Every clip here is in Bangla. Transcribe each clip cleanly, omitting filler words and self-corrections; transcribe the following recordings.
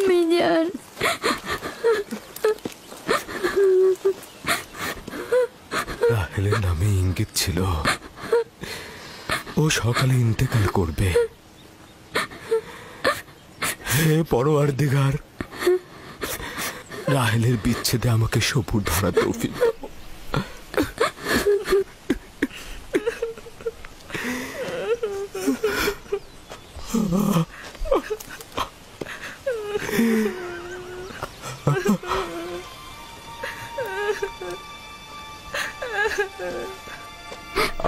মিজান, রাহেলের নামে ইঙ্গিত ছিল ও সকালে ইন্তেকাল করবে। হে পরওয়ারদিগার, রাহেলের বিচ্ছেদে আমাকে সবুর ধরা তৌফিক দাও।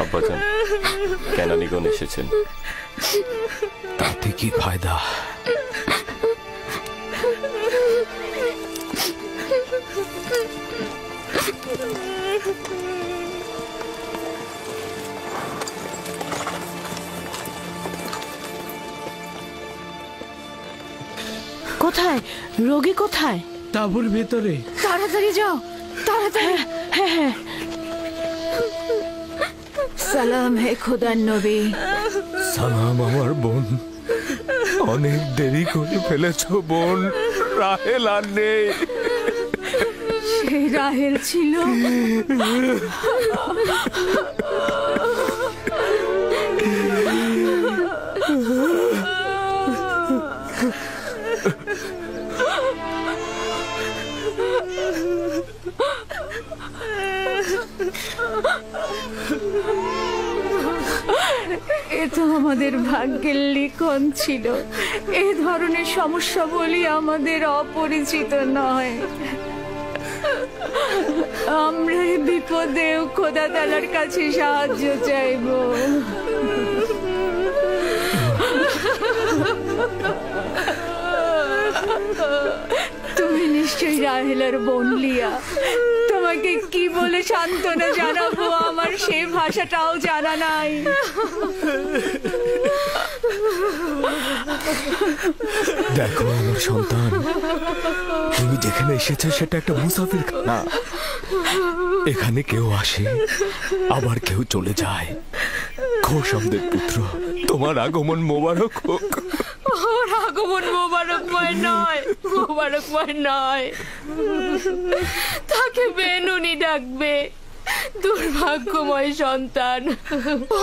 আব্বাজান, কেনানিগণ এসেছেন। তাতে কি ফায়দা? কোথায় রোগী? কোথায়? তাঁবুর ভেতরে। তাড়াতাড়ি যাও, তাড়াতাড়ি। হ্যাঁ হ্যাঁ। সালাম হে খোদার নবী। সালাম আমার বোন। অনেক দেরি করে ফেলেছ বোন, রাহেল আর নেই। সেই রাহেল ছিল। এ তো আমাদের ভাগ্যের লিখন ছিল। এ ধরনের সমস্যা বলি আমাদের অপরিচিত নয়। আমরা এই বিপদেও খোদা তাআলার কাছে সাহায্য চাইব। তুমি নিশ্চয়ই রাহেলার বোন লিয়া। তোমাকে কি বলে সান্ত্বনা জানাবো আমার সেই ভাষাটাও জানা নাই। দেখো আমার সন্তান, তুমি যেখানে এসেছো সেটা একটা মুসাফির খানা। এখানে কেউ আসে আবার কেউ চলে যায়। খোশামদের পুত্র, তোমার আগমন মোবারক হোক। ওর আগমন মোবারকময় নয়, মোবারকময় নয়। তাকে বেনুনি ডাকবে। দুর্ভাগ্যময় সন্তান,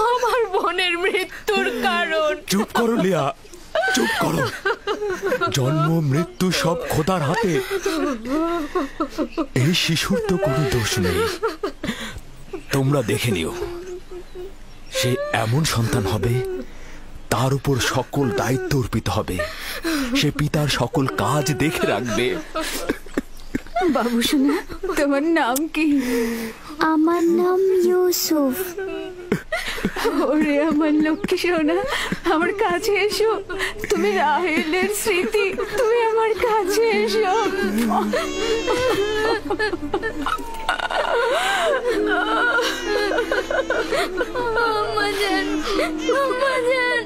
আমার বোনের মৃত্যুর কারণ। চুপ করো লিয়া, চুপ করো। জন্ম মৃত্যু সব খোদার হাতে। এই শিশুর তো কোনো দোষ নেই। তোমরা দেখে নিও, সে এমন সন্তান হবে তার উপর সকল দায়িত্ব অর্পিত হবে। সে পিতার সকল কাজ দেখে রাখবে। বাবু শোনা, তোমার নাম কি? আমার নাম ইউসুফ। ওরে আমার লক্ষ্মী সোনা, আমার কাছে এসো। তুমি রাহেলের স্মৃতি, তুমি আমার কাছে এসো। আমাজান, আমাজান,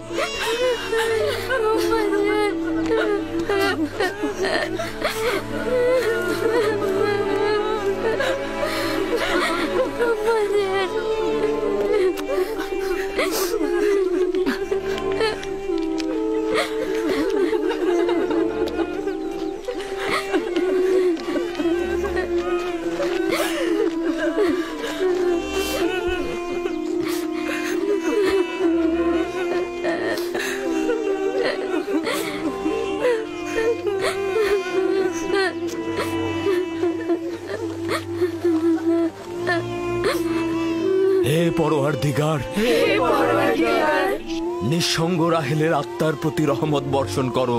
হে পরওয়ারদিগার, নিঃসঙ্গ রাহেলের আত্মার প্রতি রহমত বর্ষণ করো।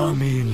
আমিন।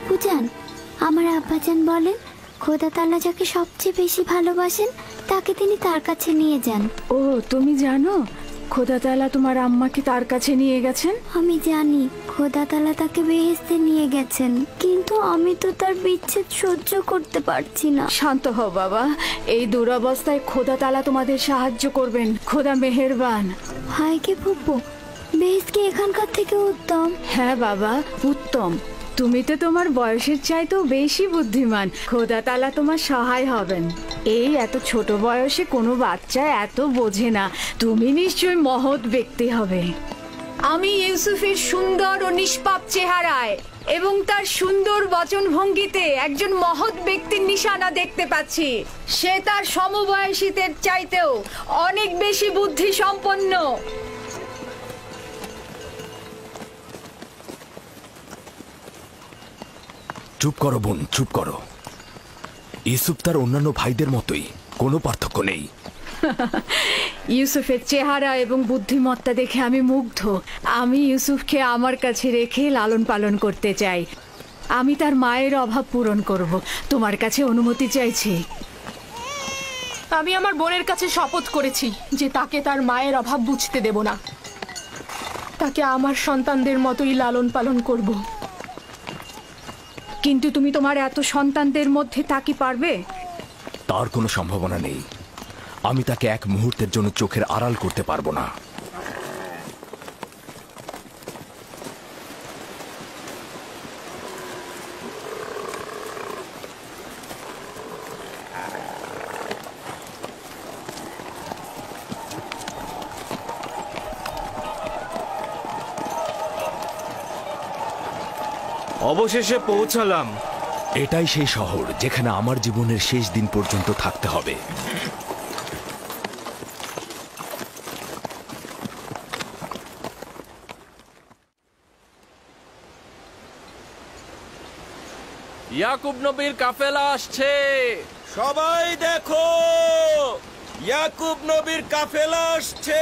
আব্বুজান, আমার আব্বাজান বলেন খোদা তাআলা যাকে সবচেয়ে বেশি ভালোবাসেন তাকে তিনি তার কাছে নিয়ে যান। ও, তুমি জানো খোদা তাআলা তোমার আম্মাকে তার কাছে নিয়ে গেছেন? আমি জানি খোদা তাআলা তাকে বেহেশতে নিয়ে গেছেন, কিন্তু আমি তো তার বিচ্ছেদ সহ্য করতে পারছি না। শান্ত হও বাবা, এই দুরবস্থায় খোদা তাআলা তোমাদের সাহায্য করবেন। খোদা মেহেরবান। হায় কে ফুপু, বেহেশত কি এখানকার থেকে উত্তম? হ্যাঁ বাবা, উত্তম। তুমি তো তোমার বয়সের চাইতেও বেশি বুদ্ধিমান। খোদা তাআলা তোমার সহায় হবেন। এই এত ছোট বয়সে কোনো বাচ্চা এত বোঝে না। তুমি নিশ্চয়ই মহৎ ব্যক্তি হবে। আমি ইউসুফের সুন্দর ও নিষ্পাপ চেহারায় এবং তার সুন্দর বচনভঙ্গিতে একজন মহৎ ব্যক্তির নিশানা দেখতে পাচ্ছি। সে তার সমবয়সীদের চাইতেও অনেক বেশি বুদ্ধি সম্পন্ন। চুপ করো বোন, চুপ করো। ইউসুফ তার অন্যান্য ভাইদের মতোই, কোনো পার্থক্য নেই। ইউসুফের চেহারা এবং বুদ্ধিমত্তা দেখে আমি মুগ্ধ। আমি ইউসুফকে আমার কাছে রেখে লালন পালন করতে চাই। আমি তার মায়ের অভাব পূরণ করব। তোমার কাছে অনুমতি চাইছি। আমি আমার বোনের কাছে শপথ করেছি যে তাকে তার মায়ের অভাব বুঝতে দেব না। তাকে আমার সন্তানদের মতোই লালন পালন করব। কিন্তু তুমি তোমার এত সন্তানদের মধ্যে তা কি পারবে? তার কোনো সম্ভাবনা নেই। আমি তাকে এক মুহূর্তের জন্য চোখের আড়াল করতে পারবো না। অবশেষে পৌঁছালাম। এটাই সেই শহর যেখানে আমার জীবনের শেষ দিন পর্যন্ত থাকতে হবে। ইয়াকুব নবীর কাফেলা আসছে। সবাই দেখো, ইয়াকুব নবীর কাফেলা আসছে।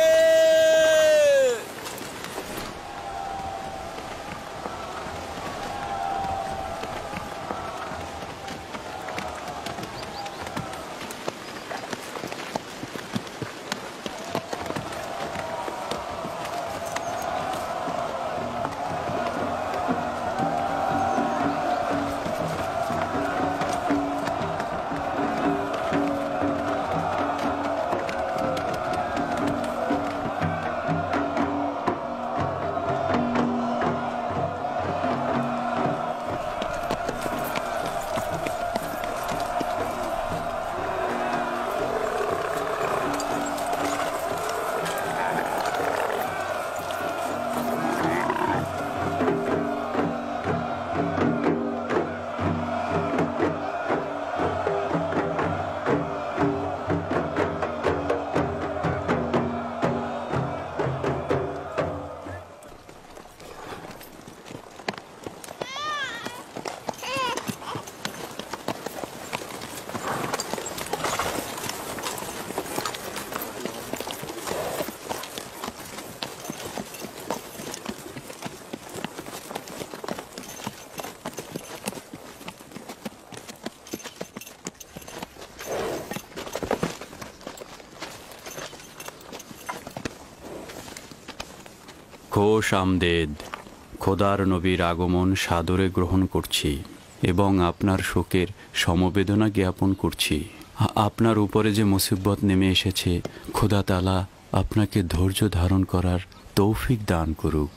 খোশ আমদেদ। খোদার নবীর আগমন সাদরে গ্রহণ করছি এবং আপনার শোকের সমবেদনা জ্ঞাপন করছি। আপনার উপরে যে মুসিবত নেমে এসেছে, খোদা তাআলা আপনাকে ধৈর্য ধারণ করার তৌফিক দান করুক।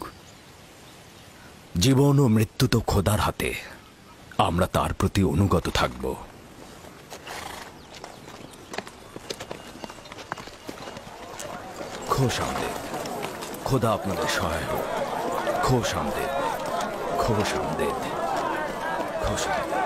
জীবন ও মৃত্যু তো খোদার হাতে, আমরা তার প্রতি অনুগত থাকব। খোশ আমদেদ। খোদা আপনাদের সহায় হোক। খোশ আমদেদ, খোশ আমদেদ, খোশ আমদেদ।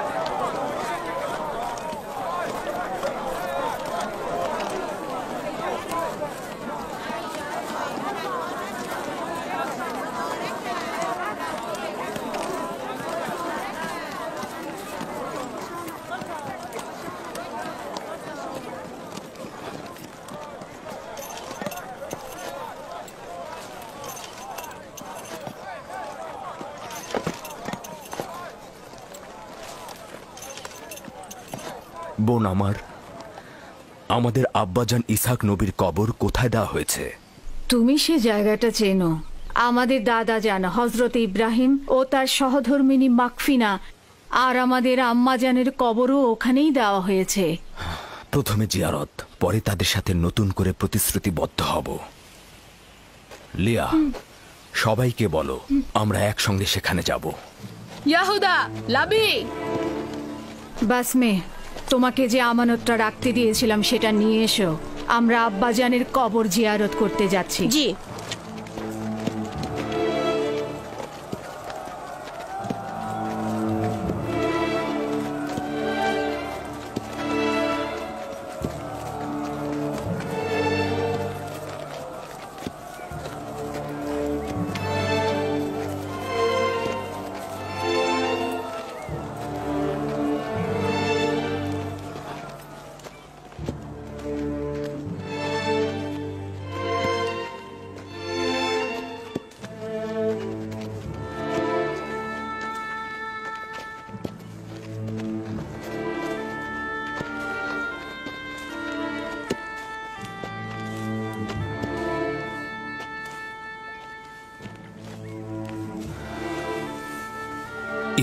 বোন আমার, আমাদের আব্বাজান ইসহাক নবীর কবর কোথায় দেওয়া হয়েছে? তুমি সে জায়গাটা চেনো। আমাদের দাদা জান হজরত ইব্রাহিম ও তার সহধর্মিনী মাকফিনা আর আমাদের আম্মাজানের কবরও ওখানেই দেওয়া হয়েছে। প্রথমে জিয়ারত, পরে তাদের সাথে নতুন করে প্রতিশ্রুতিবদ্ধ হব। লিয়া, সবাইকে বলো আমরা একসঙ্গে সেখানে যাব। ইয়াহুদা, লাবি, বাসমে, তোমাকে যে আমানতটা রাখতে দিয়েছিলাম সেটা নিয়ে এসো। আমরা আব্বাজানের কবর জিয়ারত করতে যাচ্ছি। জি।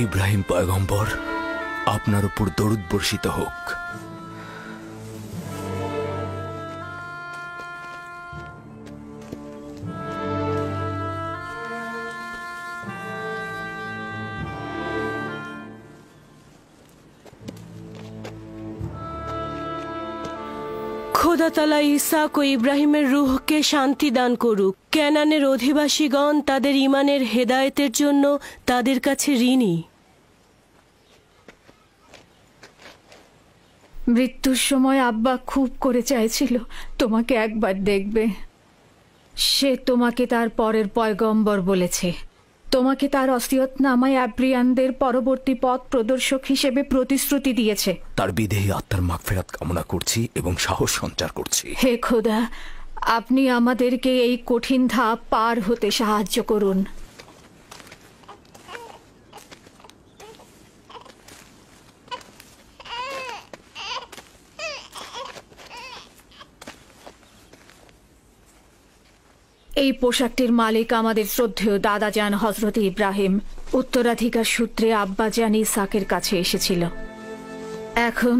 ইব্রাহিম পয়গম্বর, আপনার উপর দরুদ বর্ষিত হোক। খোদা তাআলা ইসহাক ও ইব্রাহিমের রূহকে শান্তি দান করুক। কেনানের অধিবাসীগণ তাদের ঈমানের হেদায়েতের জন্য তাদের কাছে ঋণী। মৃত্যুর সময় আব্বা খুব করে চাইছিল তোমাকে একবার দেখবে। সে তোমাকে তার পরের পয়গম্বর বলেছে। তোমাকে তার ওসিয়তনামায় আব্রিয়ানদের পরবর্তী পথ প্রদর্শক হিসেবে প্রতিশ্রুতি দিয়েছে। তার বিদেহী আত্মার মাগফিরাত কামনা করছি এবং সাহস সঞ্চার করছি। হে খোদা, আপনি আমাদেরকে এই কঠিন ধাপ পার হতে সাহায্য করুন। এই পোশাকটির মালিক আমাদের শ্রদ্ধেয় দাদাজান হজরত ইব্রাহিম। উত্তরাধিকার সূত্রে আব্বাজান ইসহাকের কাছে এসেছিল। এখন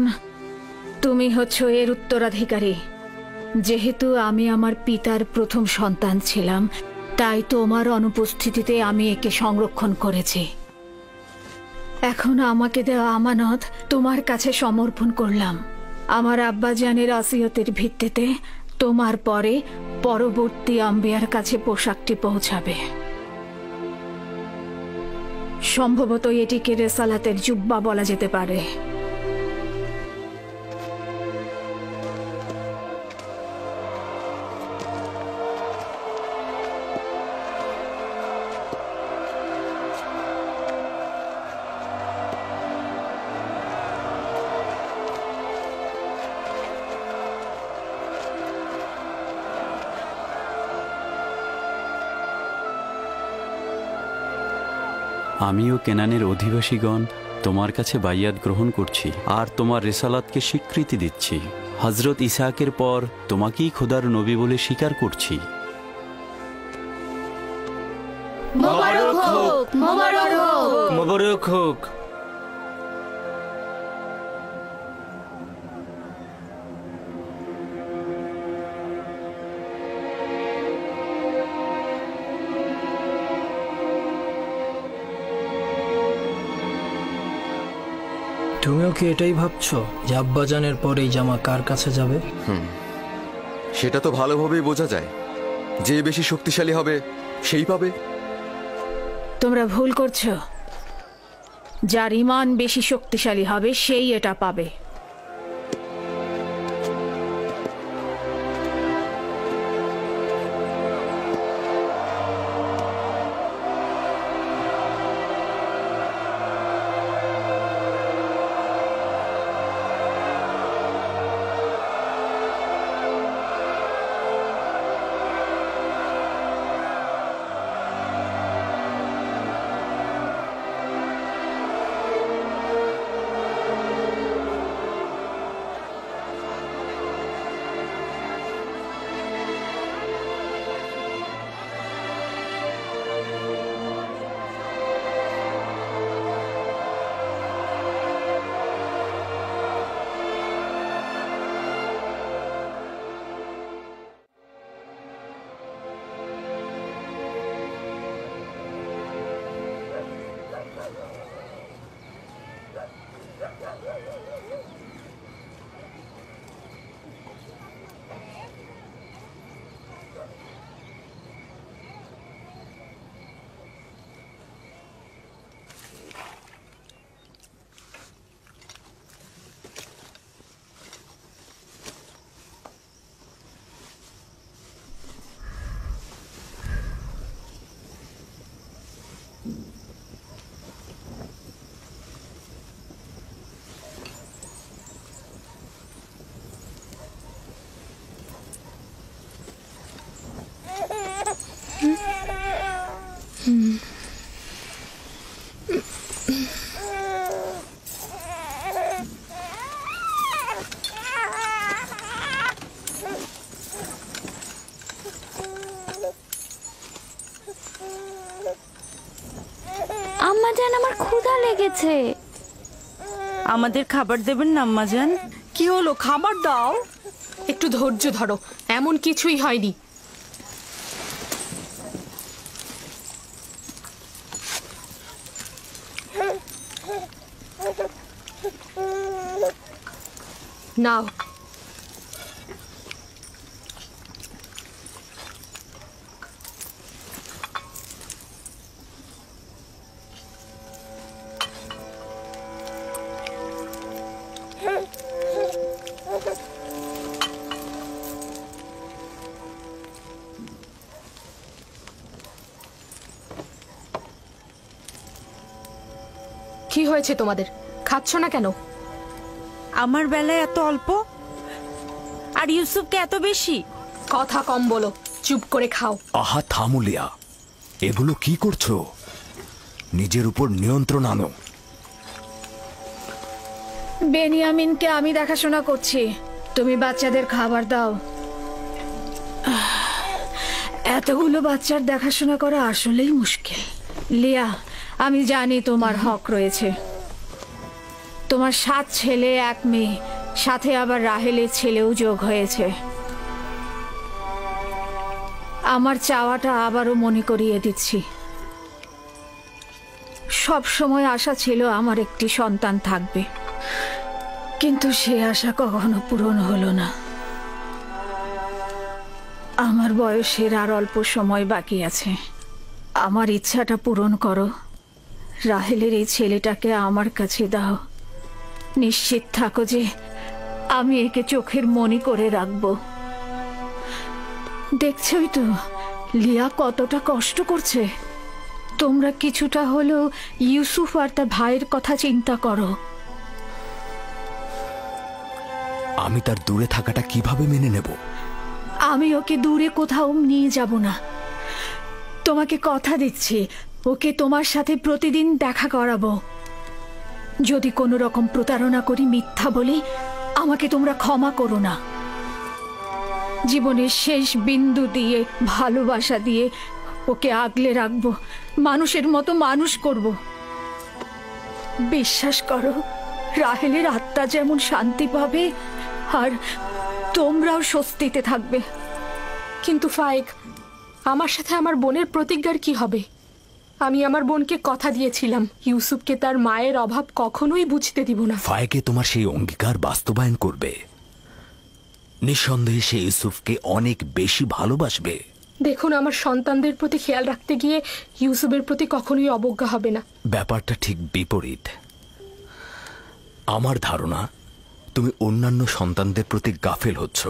তুমি হচ্ছ এর উত্তরাধিকারী। যেহেতু আমি আমার পিতার প্রথম সন্তান ছিলাম, তাই তোমার অনুপস্থিতিতে আমি একে সংরক্ষণ করেছি। এখন আমাকে দেওয়া আমানত তোমার কাছে সমর্পণ করলাম। আমার আব্বাজানের ওসিয়তের ভিত্তিতে তোমার পরে পরবর্তী আম্বিয়ার কাছে পোশাকটি পৌঁছাবে। সম্ভবত এটিকে রেসালাতের জুব্বা বলা যেতে পারে। আমিও কেনানের অধিবাসীগণ তোমার কাছে বাইয়াত গ্রহণ করছি আর তোমার রেসালাতকে স্বীকৃতি দিচ্ছি। হজরত ইসহাকের পর তোমাকেই খোদার নবী বলে স্বীকার করছি। মোবারক হোক, মোবারক হোক, মোবারক হোক। তুমিও কি এটাই ভাবছো যে আব্বাজানের পর এই জামা কার কাছে যাবে? সেটা তো ভালোভাবেই বোঝা যায়। যে বেশি শক্তিশালী হবে সেই পাবে। তোমরা ভুল করছো। যার ঈমান বেশি শক্তিশালী হবে সেই এটা পাবে। আম্মাজান, আমার ক্ষুধা লেগেছে। আমাদের খাবার দেবেন না আম্মাজান? কি হলো, খাবার দাও। একটু ধৈর্য ধরো, এমন কিছুই হয়নি। নাও। কি হয়েছে তোমাদের? খাচ্ছ না কেন? আমার বেলায় এত অল্প, আর ইউসুফকে এত বেশি। কথা কম বলো, চুপ করে খাও। আহা থামুলিয়া, এগুলো কি করছো? নিজের উপর নিয়ন্ত্রণ আনো। বেনিয়ামিনকে আমি দেখাশোনা করছি, তুমি বাচ্চাদের খাবার দাও। এতগুলো বাচ্চার দেখাশোনা করা আসলেই মুশকিল। লিয়া, আমি জানি তোমার হক রয়েছে। তোমার 7 ছেলে 1 মেয়ে, সাথে আবার রাহেলের ছেলেও যোগ হয়েছে। আমার চাওয়াটা আবারও মনে করিয়ে দিচ্ছি। সব সময় আশা ছিল আমার একটি সন্তান থাকবে, কিন্তু সে আশা কখনো পূরণ হলো না। আমার বয়সের আর অল্প সময় বাকি আছে। আমার ইচ্ছাটা পূরণ করো। রাহেলের এই ছেলেটাকে আমার কাছে দাও। নিশ্চিত থাকো যে আমি একে চোখের মনি করে রাখবো। দেখছই তো লিয়া কতটা কষ্ট করছে। তোমরা কিছুটা হলেও ইউসুফ আর তার ভাইয়ের কথা চিন্তা করো। আমি তার দূরে থাকাটা কিভাবে মেনে নেব? আমি ওকে দূরে কোথাও নিয়ে যাব না। তোমাকে কথা দিচ্ছি, ওকে তোমার সাথে প্রতিদিন দেখা করাবো। যদি কোনো রকম প্রতারণা করি, মিথ্যা বলি, আমাকে তোমরা ক্ষমা করো না। জীবনের শেষ বিন্দু দিয়ে, ভালোবাসা দিয়ে ওকে আগলে রাখবো, মানুষের মতো মানুষ করব। বিশ্বাস করো, রাহেলের আত্মা যেমন শান্তি পাবে, আর তোমরাও স্বস্তিতে থাকবে। কিন্তু ফায়েক, আমার সাথে আমার বোনের প্রতিজ্ঞার কি হবে? আমি আমার বোনকে কথা দিয়েছিলাম, ইউসুফকে তার মায়ের অভাব কখনোই বুঝতে দিব না। ফায়েকে তোমার সেই অঙ্গীকার বাস্তবায়ন করবে। নিঃসন্দেহে সে ইউসুফকে অনেক বেশি ভালোবাসবে। দেখুন, আমার সন্তানদের প্রতি খেয়াল রাখতে গিয়ে ইউসুফের প্রতি কখনোই অবজ্ঞা হবে না। ব্যাপারটা ঠিক বিপরীত। আমার ধারণা তুমি অন্যান্য সন্তানদের প্রতি গাফেল হচ্ছ,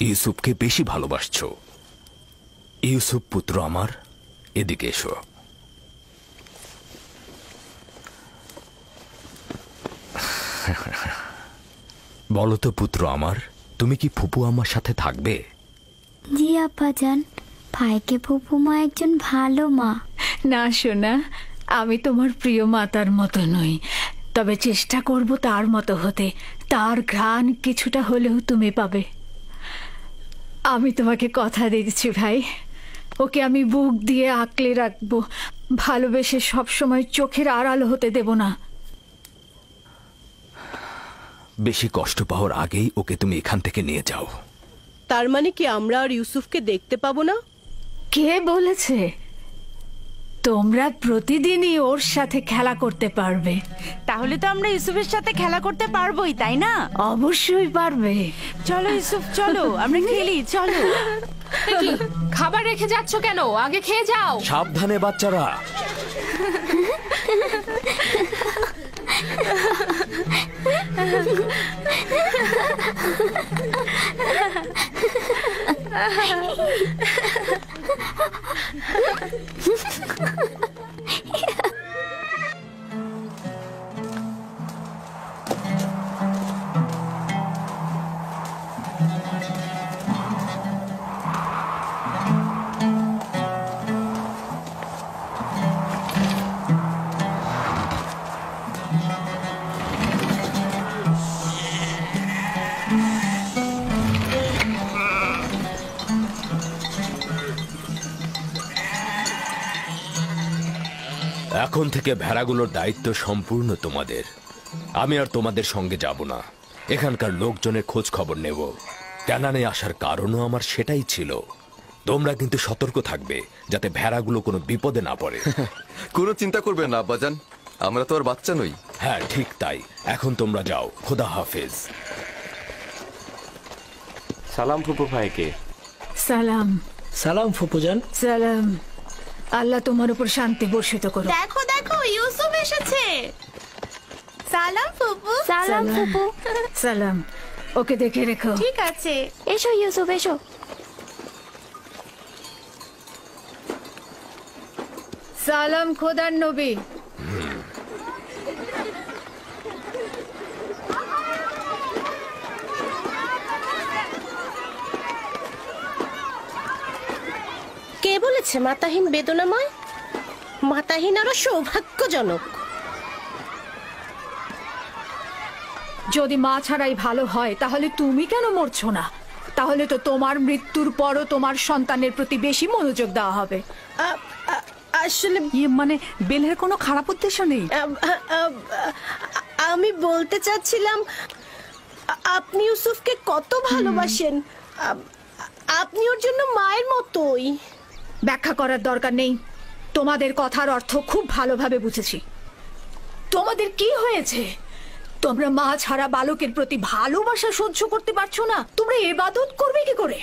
ইউসুফকে বেশি ভালোবাসছ। ইউসুফ পুত্র আমার, এদিকে এসো। বলো তো পুত্র আমার, তুমি কি ফুপু আমার সাথে থাকবে? জি আব্বাজান, ভাইকে ফুপুমা একজন ভালো মা। না সোনা, আমি তোমার প্রিয় মাতার মতো নই, তবে চেষ্টা করব তার মতো হতে। তার ঘ্রাণ কিছুটা হলেও তুমি পাবে। আমি তোমাকে কথা দিচ্ছি ভাই, ওকে আমি বুক দিয়ে আঁকলে রাখবো, ভালোবেসে সবসময় চোখের আড়াল হতে দেব না। বেশি কষ্ট পাওয়ার আগেই ওকে তুমি এখান থেকে নিয়ে যাও। তার মানে কি আমরা আর ইউসুফকে দেখতে পাবো না? কে বলেছে? তোমরা প্রতিদিনই ওর সাথে খেলা করতে পারবে। তাহলে তো আমরা ইউসুফের সাথে খেলা করতে পারবোই, তাই না? অবশ্যই পারবে। চলো ইউসুফ, চলো আমরা খেলি, চলো। এ কি, খাবার রেখে যাচ্ছ কেন? আগে খেয়ে যাও। সাবধানে বাচ্চারা। এখন থেকে ভেড়াগুলোর দায়িত্ব সম্পূর্ণ তোমাদের। আমি আর তোমাদের সঙ্গে যাব না, এখানকার লোকজনের খোঁজ খবর নেব। ক্যানানে আসার কারণও আমার সেটাই ছিল। তোমরা কিন্তু সতর্ক থাকবে যাতে ভেড়াগুলো কোনো বিপদে না পড়ে। কোনো চিন্তা করবেন না আব্বাজান, আমরা তো আর বাচ্চা নই। হ্যাঁ ঠিক তাই। এখন তোমরা যাও, খোদা হাফেজ। সালাম ফুপু ভাইকে। সালাম। সালাম ফুপুজান। সালাম। আল্লাহ তোমার উপর শান্তি বর্ষিত করো। দেখো দেখো, ইউসুফ এসেছে। সালাম ফুপু। সালাম ফুপু। সালাম। ওকে দেখে রেখো। ঠিক আছে। এসো ইউসুফ, এসো। সালাম খোদার নবী। কে বলেছে মাতাহীন বেদনাময়? মাতাহীন আরো সৌভাগ্যজনক। যদি মা ছাড়াই ভালো হয় তাহলে তুমি কেন মরছো না? তাহলে তো তোমার মৃত্যুর পরও তোমার সন্তানের প্রতি বেশি মনোযোগ দেওয়া হবে। আসলে মানে বেলের কোনো খারাপ উদ্দেশ্য নেই। আমি বলতে চাচ্ছিলাম, আপনি ইউসুফকে কত ভালোবাসেন। আপনি ওর জন্য মায়ের মতোই। ব্যাখ্যা করার দরকার নেই, তোমাদের কথার অর্থ খুব ভালোভাবে বুঝেছি। তোমাদের কি হয়েছে? তোমরা মা ছাড়া বালকের প্রতি ভালোবাসা সহ্য করতে পারছো না? তোমরা ইবাদত করবে কি করে?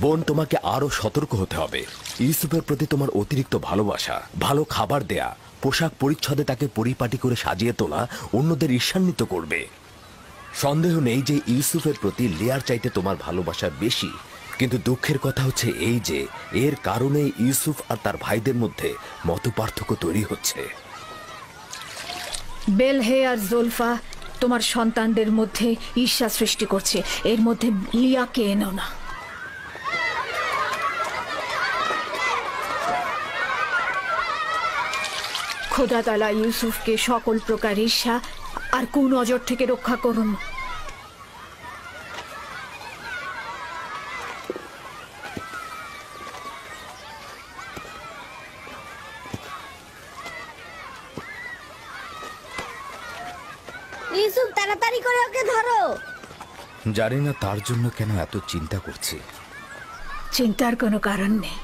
বোন, তোমাকে আরো সতর্ক হতে হবে। ইউসুফের প্রতি তোমার অতিরিক্ত ভালোবাসা, ভালো খাবার দেয়া, পোশাক পরিচ্ছদে তাকে পরিপাটি করে সাজিয়ে তোলা অন্যদের ঈর্ষান্বিত করবে। সন্দেহ নেই যে ইউসুফের প্রতি লিয়ার চাইতে তোমার ভালোবাসা বেশি। কিন্তু দুঃখের কথা হচ্ছে এই যে এর কারণে ইউসুফ আর তার ভাইদের মধ্যে মতপার্থক্য তৈরি হচ্ছে। বেলহে আর জোলফা তোমার সন্তানদের মধ্যে ঈর্ষা সৃষ্টি করছে। এর মধ্যে লিয়াকে এনো না। খোদা তাআলা ইউসুফকে সকল প্রকার ঈর্ষা আর কুনজর থেকে রক্ষা করুন। ইউসুফ, তাড়াতাড়ি করে ওকে ধরো। জানি না তার জন্য কেন এত চিন্তা করছি। চিন্তার কোনো কারণ নেই।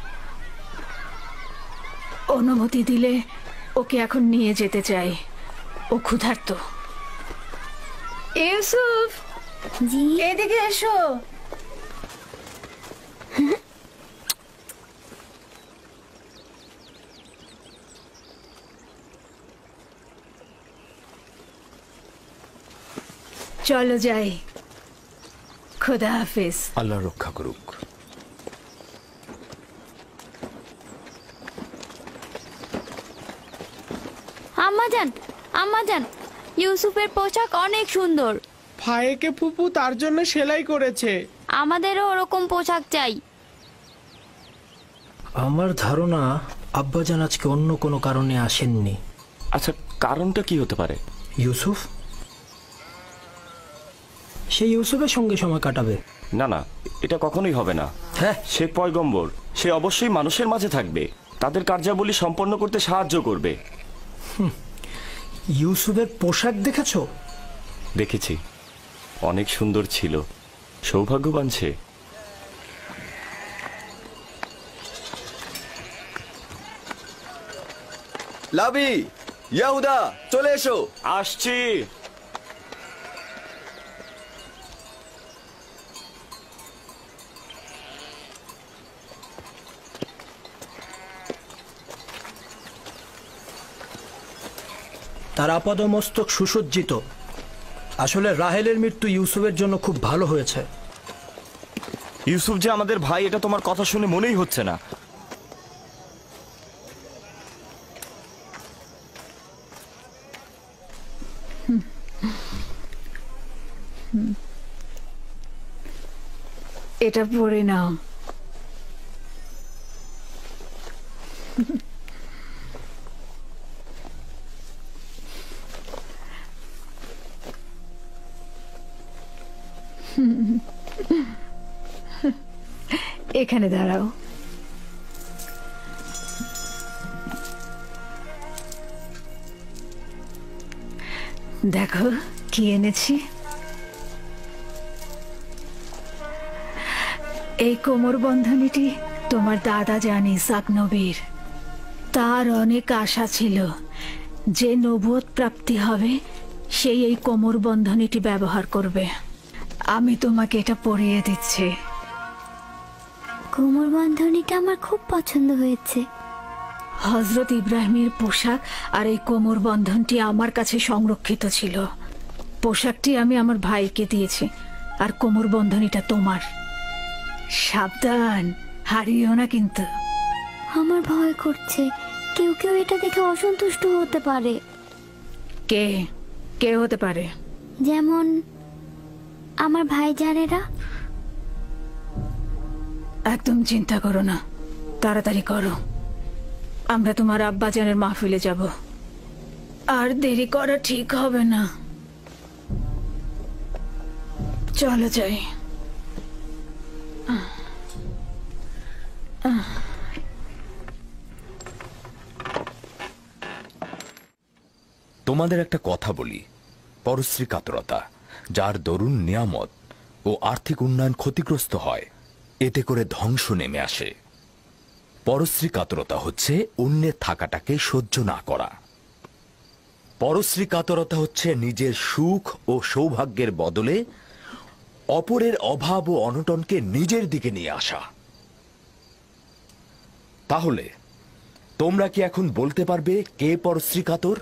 অনুমতি দিলে ওকে এখন নিয়ে যেতে চাই। ও ক্ষুধার্ত। ইউসুফ, জি, এদিকে এসো। চলো যাই। খোদা হাফেজ। আল্লাহ রক্ষা করুক। আম্মাজান, আম্মাজান, ইউসুফের পোশাক অনেক সুন্দর। ভাইকে ফুপু তার জন্য সেলাই করেছে। আমাদেরও ওরকম পোশাক চাই। আমার ধারণা আব্বাজান আজকে অন্য কোনো কারণে আসেননি। আচ্ছা, কারণটা কি হতে পারে? ইউসুফ? সে ইউসুফের সঙ্গে সময় কাটাবে? না না, এটা কখনোই হবে না। হ্যাঁ, সে পয়গম্বর, সে অবশ্যই মানুষের মাঝে থাকবে, তাদের কার্যাবলী সম্পন্ন করতে সাহায্য করবে। ইউসুফের পোশাক দেখেছো? দেখেছি, অনেক সুন্দর ছিল। সৌভাগ্যবান সে। লাবি, ইয়াহুদা, চলে এসো। আসছি। তার আপাদমস্তক সুসজ্জিত। আসলে রাহেলের মৃত্যু ইউসুফের জন্য খুব ভালো হয়েছে। ইউসুফ যে আমাদের ভাই, এটা তোমার কথা শুনে মনেই হচ্ছে না। এটা পড়ে নাও। এখানে দাঁড়াও। দেখো কি এনেছি। এই কোমর বন্ধনীটি তোমার দাদা যান ইসাক নবীর। তার অনেক আশা ছিল যে নবুয়ত প্রাপ্তি হবে সেই এই কোমর বন্ধনীটি ব্যবহার করবে। আমি তোমাকে এটা পরিয়ে দিচ্ছি। কোমর বন্ধনীটা আমার খুব পছন্দ হয়েছে। হযরত ইব্রাহিমের পোশাক আর এই কোমর বন্ধনটি আমার কাছে সংরক্ষিত ছিল। পোশাকটি আমি আমার ভাইকে দিয়েছি, আর কোমর বন্ধনীটা তোমার। সাবধান, হারিও না কিন্তু। আমার ভয় করছে, কেউ কেউ এটা দেখে অসন্তুষ্ট হতে পারে। কে কে হতে পারে? যেমন আমার ভাইজানেরা। একদম চিন্তা করো না, তাড়াতাড়ি করো। আমরা তোমার আব্বাজানের মাহফিলে যাব, আর দেরি করা ঠিক হবে না। চলো যাই। তোমাদের একটা কথা বলি, পরশ্রী কাতরতা, যার দরুন নিয়ামত ও আর্থিক উন্নয়ন ক্ষতিগ্রস্ত হয়, এতে করে ধ্বংস নেমে আসে। পরশ্রী কাতরতা হচ্ছে অন্যের থাকাটাকে সহ্য না করা। পরশ্রী কাতরতা হচ্ছে নিজের সুখ ও সৌভাগ্যের বদলে অপরের অভাব ও অনটনকে নিজের দিকে নিয়ে আসা। তাহলে তোমরা কি এখন বলতে পারবে কে পরশ্রী কাতর?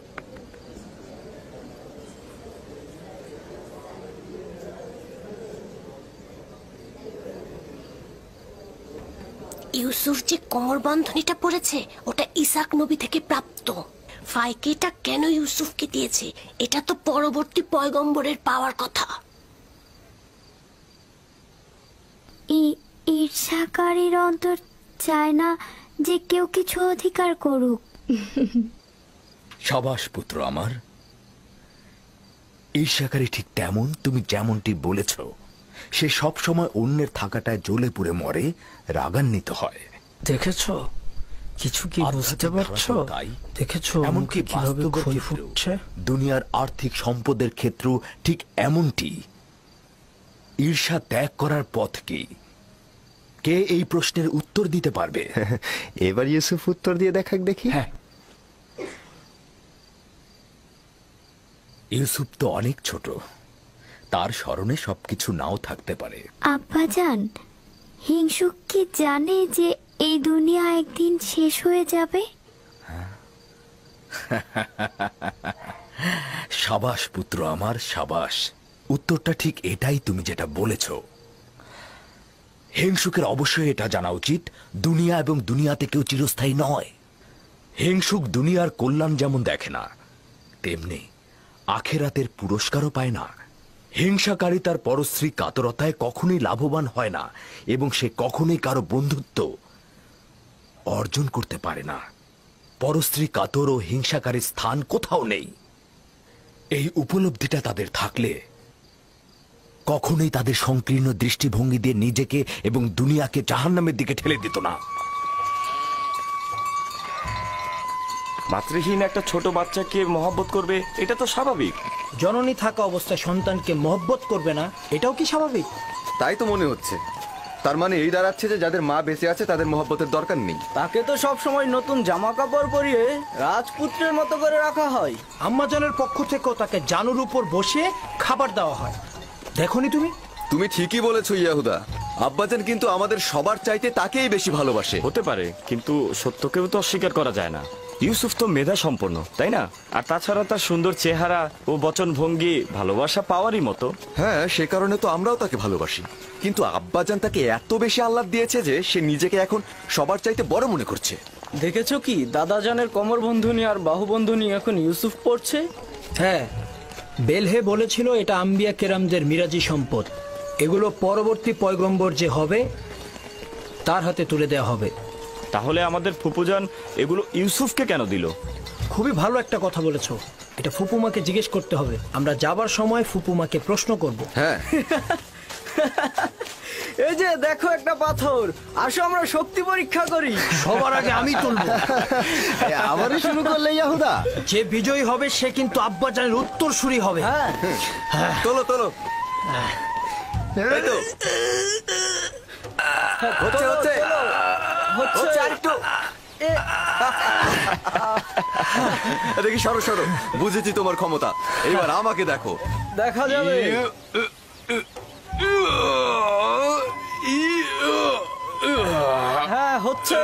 ইউসুফ যে কোমর বন্ধনীটা পড়েছে ওটা ইসাক নবী থেকে প্রাপ্ত। ফাইকে এটা কেন ইউসুফকে দিয়েছে? এটা তো পরবর্তী পয়গম্বরের পাওয়ার কথা। ঈর্ষাকারীর অন্তর চায় না যে কেউ কিছু অধিকার করুক। সাবাস পুত্র আমার। ঈর্ষাকারী ঠিক তেমন, তুমি যেমনটি বলেছ, সে সব সময় অন্যের থাকাটায় জ্বলে পুড়ে মরে, রাগান্বিত হয়। দেখেছো কিছু কি বুঝতে পারছো? দেখেছো এমনকি কিভাবে ক্ষয় ফুটছে। দুনিয়ার আর্থিক সম্পদের ক্ষেত্রেও ঠিক এমনটি। ঈর্ষা ত্যাগ করার পথ কি? কে এই প্রশ্নের উত্তর দিতে পারবে? এবার ইউসুফ উত্তর দিয়ে দেখাক দেখি। হ্যাঁ, ইউসুফ তো অনেক ছোট, তার স্মরণে সবকিছু নাও থাকতে পারে। আব্বাজান, হিংসুক কি জানে যে এই দুনিয়া একদিন শেষ হয়ে যাবে? সাবাস পুত্র আমার, সাবাস। উত্তরটা ঠিক এটাই, তুমি যেটা বলেছ। হিংসুকের অবশ্যই এটা জানা উচিত, দুনিয়া এবং দুনিয়াতে কেউ চিরস্থায়ী নয়। হিংসুক দুনিয়ার কল্যাণ যেমন দেখে না, তেমনি আখেরাতের পুরস্কারও পায় না। হিংসাকারী তার পরশ্রী কাতরতায় কখনোই লাভবান হয় না, এবং সে কখনোই কারো বন্ধুত্ব অর্জন করতে পারে না। পরশ্রী কাতর ও হিংসাকারীর স্থান কোথাও নেই। এই উপলব্ধিটা তাদের থাকলে কখনোই তাদের সংকীর্ণ দৃষ্টিভঙ্গি দিয়ে নিজেকে এবং দুনিয়াকে জাহান্নামের দিকে ঠেলে দিত না। মাতৃহীন একটা ছোট বাচ্চাকে মহব্বত করবে, এটা তো স্বাভাবিক। জননী থাকা অবস্থায় সন্তানকে মহব্বত করবে না, এটাও কি স্বাভাবিক? তাই তো মনে হচ্ছে। তার মানে এই দাঁড়াচ্ছে যে যাদের মা বেঁচে আছে তাদের মহব্বতের দরকার নেই। তাকে তো সব সময় নতুন জামা কাপড় পরিয়ে রাজপুত্রের মতো করে রাখা হয়। আম্মাজানের পক্ষ থেকেও তাকে জানুর উপর বসে খাবার দেওয়া হয়। দেখোনি তুমি? তুমি ঠিকই বলেছো ইয়াহুদা। আব্বাজান কিন্তু আমাদের সবার চাইতে তাকেই বেশি ভালোবাসে। হতে পারে, কিন্তু সত্যকেও তো অস্বীকার করা যায় না। ইউসুফ তো মেধা সম্পন্ন, তাই না? আর তাছাড়া তার সুন্দর চেহারা ও বচন ভঙ্গি ভালোবাসা পাওয়ারই মতো। হ্যাঁ, সে কারণে তো আমরাও তাকে ভালোবাসি। কিন্তু আব্বাজান তাকে এত বেশি আহ্লাদ দিয়েছে যে সে নিজেকে এখন সবার চাইতে বড় মনে করছে। দেখেছো কি, দাদাজানের কোমর বন্ধনী আর বাহু বন্ধনী এখন ইউসুফ পড়ছে। হ্যাঁ, বেলহে বলেছিল এটা আম্বিয়া কেরামদের মিরাজি সম্পদ। এগুলো পরবর্তী পয়গম্বর যে হবে তার হাতে তুলে দেওয়া হবে। তাহলে আমাদের ফুপুজান এগুলো ইউসুফকে কেন দিল? খুবই ভালো একটা কথা বলেছো। এটা ফুপুমাকে জিজ্ঞেস করতে হবে। আমরা যাবার সময় ফুপুমাকে প্রশ্ন করব। হ্যাঁ। এই যে দেখো একটা পাথর, আসো আমরা শক্তি পরীক্ষা করি। সবার আগে আমি তুলবো। আবারও শুরু করলে ইয়াহুদা? যে বিজয়ী হবে সে কিন্তু আব্বাজানের উত্তরসূরি হবে। হ্যাঁ, তোলো তোলো। এই তো। হচ্ছে হচ্ছে হচ্ছে আরেকটু। দেখি, সরো সরো। বুঝেছি তোমার ক্ষমতা, এবার আমাকে দেখো। দেখা যাবে। হ্যাঁ, হচ্ছে।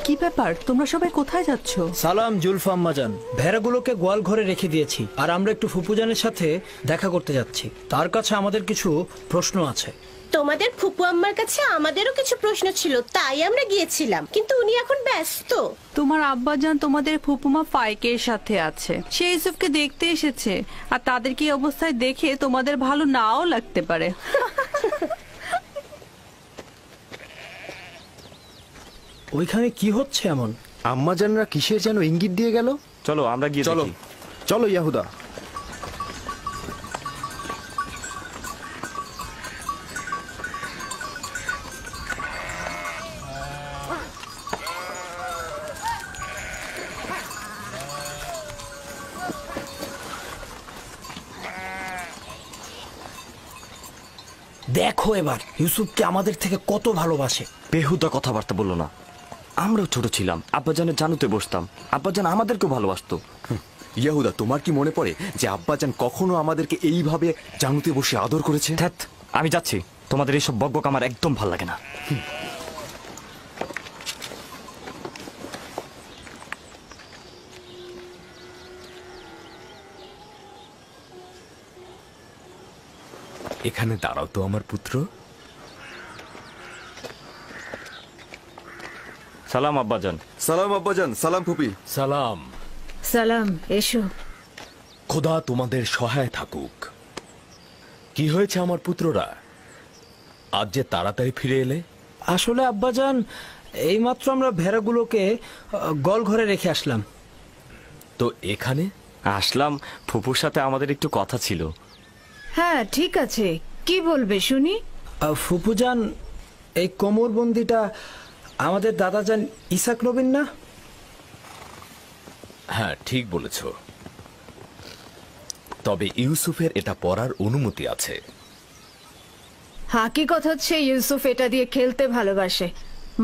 কি ব্যাপার, তোমরা সবাই কোথায় যাচ্ছ? সালাম জুলফা আম্মাজান। ভেড়াগুলোকে গোয়াল ঘরে রেখে দিয়েছি, আর আমরা একটু ফুপুজানের সাথে দেখা করতে যাচ্ছি। তার কাছে আমাদের কিছু প্রশ্ন আছে। তোমাদের ফুপু আম্মার কাছে আমাদেরও কিছু প্রশ্ন ছিল, তাই আমরা গিয়েছিলাম, কিন্তু উনি এখন ব্যস্ত। তোমার আব্বাজান তোমাদের ফুপুমা ফাইকের সাথে আছে। সে ইউসুফকে দেখতে এসেছে, আর তাদেরকে এই অবস্থায় দেখে তোমাদের ভালো নাও লাগতে পারে। ওইখানে কি হচ্ছে এমন? আম্মাজানরা কিসের যেন ইঙ্গিত দিয়ে গেল। চলো আমরা গিয়ে চলো দেখি। চলো ইয়াহুদা। দেখো এবার ইউসুফকে আমাদের থেকে কত ভালোবাসে। বেহুদা কথাবার্তা বললো না। আমরাও ছোট ছিলাম, আব্বাজানের জানুতে বসতাম, আব্বাজান আমাদেরকেও ভালোবাসতো। ইয়াহুদা, তোমার কি মনে পড়ে যে আব্বাজান কখনো আমাদেরকে এইভাবে জানুতে বসে আদর করেছে? ধ্যাৎ, আমি যাচ্ছি। তোমাদের এইসব বকবক আমার একদম ভাল লাগে না। এখানে দাঁড়াও তো আমার পুত্র। সালাম আব্বাজান। সালাম আব্বাজান। সালাম ফুপি। সালাম। সালাম, এসো। খোদা তোমাদের সহায় থাকুক। কি হয়েছে আমার পুত্ররা, আজ যে তাড়াতাড়ি ফিরে এলে? আসলে আব্বাজান, এইমাত্র আমরা ভেড়াগুলোকে গোয়াল ঘরে রেখে আসলাম। তো এখানে আসলাম, ফুপুর সাথে আমাদের একটু কথা ছিল। হ্যাঁ, ঠিক আছে, কি বলবে শুনি। ফুপুজান, এই কোমরবন্দিটা আমাদের দাদাজান ইসাক নবীন না? হ্যাঁ, ঠিক বলেছ। তবে ইউসুফের এটা পরার অনুমতি আছে। হাকিকত হচ্ছে ইউসুফ এটা দিয়ে খেলতে ভালোবাসে,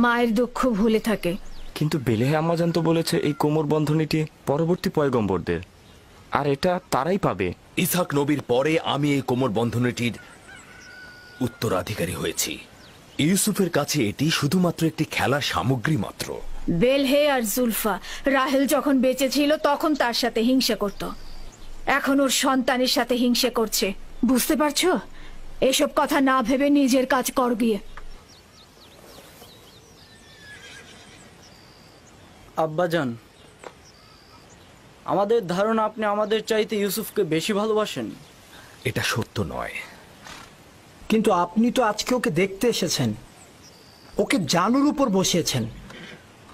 মায়ের দুঃখ ভুলে থাকে। কিন্তু বেলেহে আম্মাজান তো বলেছে এই কোমর বন্ধনীটি পরবর্তী পয়গম্বরদের, আর এটা তারাই পাবে। ইসাক নবীর পরে আমি এই কোমর বন্ধনীটির উত্তরাধিকারী হয়েছি। ইউসুফের কাছে এটি শুধুমাত্র একটি খেলার সামগ্রী মাত্র। বেলহে আর জুলফা রাহেল যখন বেঁচে ছিল তখন তার সাথে হিংসা করত, এখন ওর সন্তানের সাথে হিংসা করছে। বুঝতে পারছো? এসব কথা না ভেবে নিজের কাজ কর গিয়ে। আব্বাজান, আমাদের ধারণা আপনি আমাদের চাইতে ইউসুফকে বেশি ভালোবাসেন। এটা সত্য নয়। কিন্তু আপনি তো আজকে ওকে দেখতে এসেছেন, ওকে জানুর উপর বসিয়েছেন।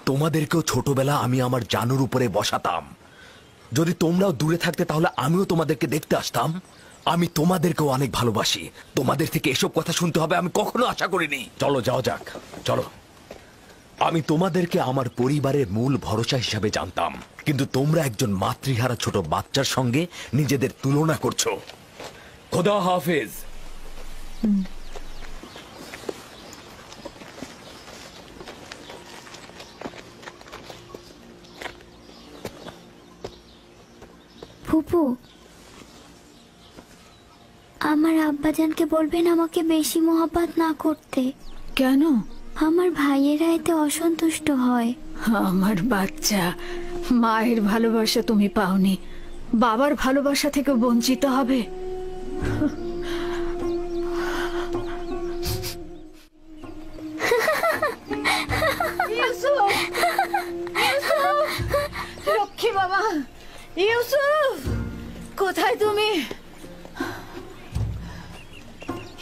তোমাদেরকেও ছোটবেলা আমি আমার জানুর উপরে বসাতাম। যদি তোমরাও দূরে থাকতে তাহলে আমিও তোমাদেরকে দেখতে আসতাম। আমি তোমাদেরকেও অনেক ভালোবাসি। তোমাদের থেকে এসব কথা শুনতে হবে আমি কখনো আশা করিনি। চলো যাও যাক, চলো। আমি তোমাদেরকে আমার পরিবারের মূল ভরসা হিসাবে জানতাম, কিন্তু তোমরা একজন মাতৃহারা ছোট বাচ্চার সঙ্গে নিজেদের তুলনা করছো। খোদা হাফেজ। ফুপু, আমার আব্বাজানকে বলবেন আমাকে বেশি মোহাব্বত না করতে। কেন? আমার ভাইয়েরা এতে অসন্তুষ্ট হয়। আমার বাচ্চা, মায়ের ভালোবাসা তুমি পাওনি, বাবার ভালোবাসা থেকে বঞ্চিত হবে। লক্ষ্মী বাবা, ইউসুফ কোথায় তুমি?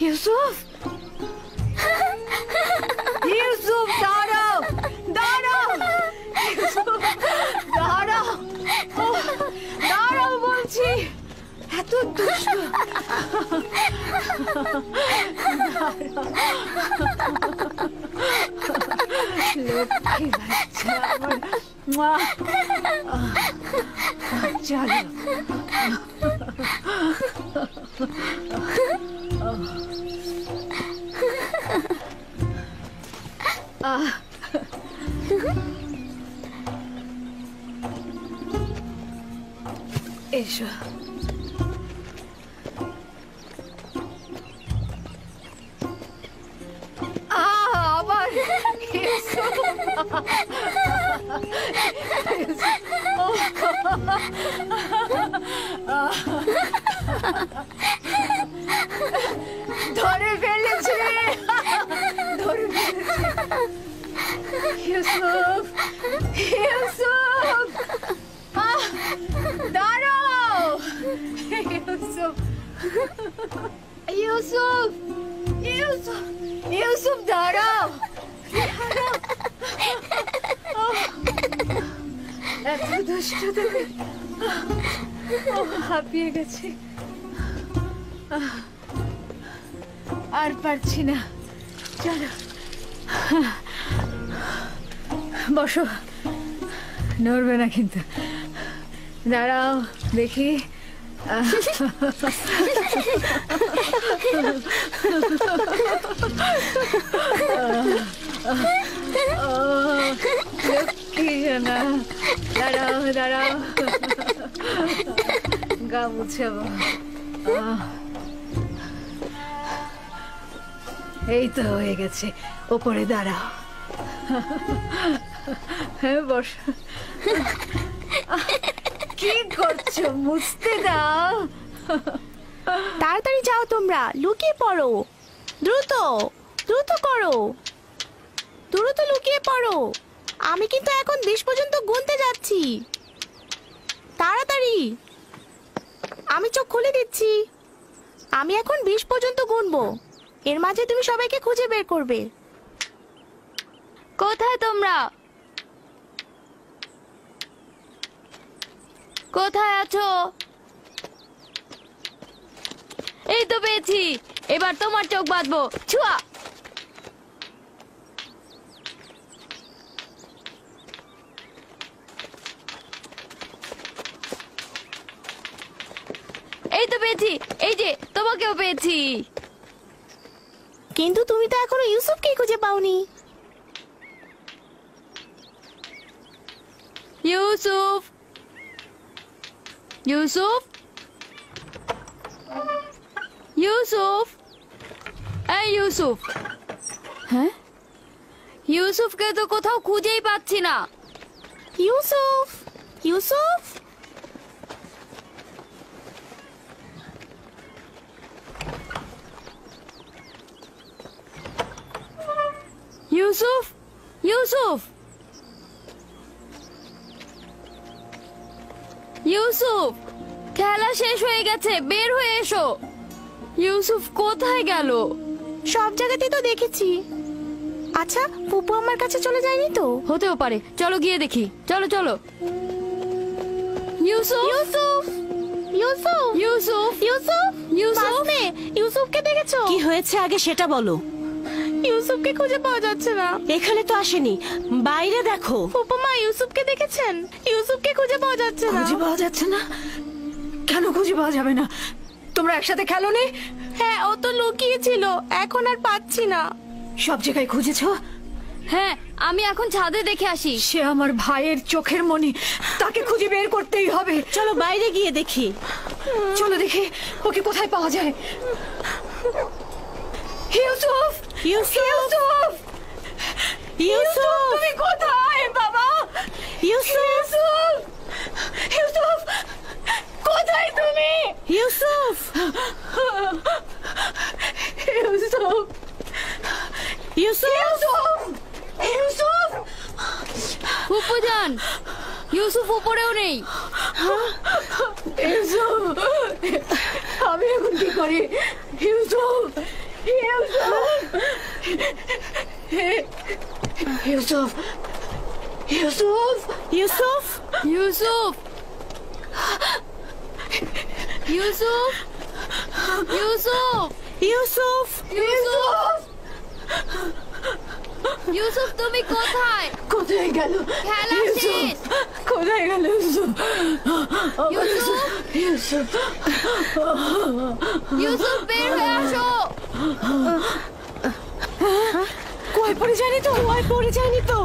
ইউসুফ, ইউসুফ দাঁড়াও, দাঁড়াও, দাঁড়াও, দাঁড়াও বলছি। এত দুষ্ট। লক্ষ্মী বাচ্চা আমার। চলো। এসো। আবার ধরে ফেলেছে, ধরে ফেলেছে। ইউসুফ, ইউসুফ, দাঁড়াও। ইউসুফ, ইউসুফ, ইউসুফ, ইউসুফ দাঁড়াও, দাঁড়াও। এত দুষ্ট তুমি। হাঁপিয়ে গেছে, আর পারছি না। চলো বসো, নড়বে না কিন্তু। দাঁড়াও দেখি। লক্ষ্মী জানা, দাঁড়াও, দাঁড়াও, গা মুছাবো। এই তো হয়ে গেছে, ওপরে দাঁড়াও। হ্যাঁ বস। কি করছো? মুছতে দাও। তাড়াতাড়ি যাও, তোমরা লুকিয়ে পড়ো। দ্রুত দ্রুত করো, দ্রুত লুকিয়ে পড়ো। আমি কিন্তু এখন 20 পর্যন্ত গুনতে যাচ্ছি। তাড়াতাড়ি, আমি চোখ খুলে দিচ্ছি। আমি এখন 20 পর্যন্ত গুনবো, এর মাঝে তুমি সবাইকে খুঁজে বের করবে। কোথায় তোমরা? কোথায় আছো? এই তো পেয়েছি, এবার তোমার চোখ বাঁধবো। ছুয়া। এই তো পেয়েছি, এই যে তোমাকেও পেয়েছি। কিন্তু তুমি তো এখনো ইউসুফকে খুঁজে পাওনি। ইউসুফ, ইউসুফ, ইউসুফ, এই ইউসুফ। হ্যাঁ, ইউসুফকে তো কোথাও খুঁজেই পাচ্ছি না। ইউসুফ, ইউসুফ, ইউসুফ, ইউসুফ, ইউসুফ, খেলা শেষ হয়ে গেছে, বের হয়ে এসো। ইউসুফ কোথায় গেল? সব জায়গাতেই তো দেখেছি। আচ্ছা, ফুপু আমার কাছে চলে যায়নি তো? হতেও পারে, চলো গিয়ে দেখি। চলো চলো। ইউসুফ, ইউসুফ, ইউসুফ, ইউসুফ, ইউসুফ, ইউসুফ, বাসনে, ইউসুফকে দেখেছো? কি হয়েছে আগে সেটা বলো। ইউসুফকে খুঁজে পাওয়া যাচ্ছে না। এখানে তো আসেনি, বাইরে দেখো। ফুপুমা ইউসুফকে দেখেছেন? ইউসুফকে খুঁজে পাওয়া যাচ্ছে না। খুঁজে পাওয়া যাচ্ছে না? কেন খুঁজে পাওয়া যাবে না? তোমরা একসাথে খেলোনি? হ্যাঁ, ও তো লুকিয়ে ছিল, এখন আর পাচ্ছি না। সব জায়গায় খুঁজেছো? হ্যাঁ, আমি এখন ছাদে দেখে আসি। সে আমার ভাইয়ের চোখের মনি, তাকে খুঁজে বের করতেই হবে। চলো বাইরে গিয়ে দেখি। চলো দেখি ওকে কোথায় পাওয়া যায়। ইউসুফ, ইউসুফ, ইউসুফ, তুমি কোথায় বাবা? ইউসুফ, ইউসুফ, কোথায় তুমি? ইউসুফ, ইউসুফ, ইউসুফ, ইউসুফ, ফুপুজান, ইউসুফ উপরেও নেই। ইউসুফ, আমি এখন কি করি? ইউসুফ, ইউসুফ, ইউসুফ, ইউসুফ, ইউসুফ, ইউসুফ, ইউসুফ, ইউসুফ, ইউসুফ, ইউসুফ, তুমি কোথায়? কোথায় গেল? খেলা শেষ। কোথায় গেল ইউসুফ? ইউসুফ, ইউসুফ, ইউসুফ, বের হয়ে আসো। কুয়ায় পড়ে যায়নি তো? কুয়ায় পড়ে যায়নি তো?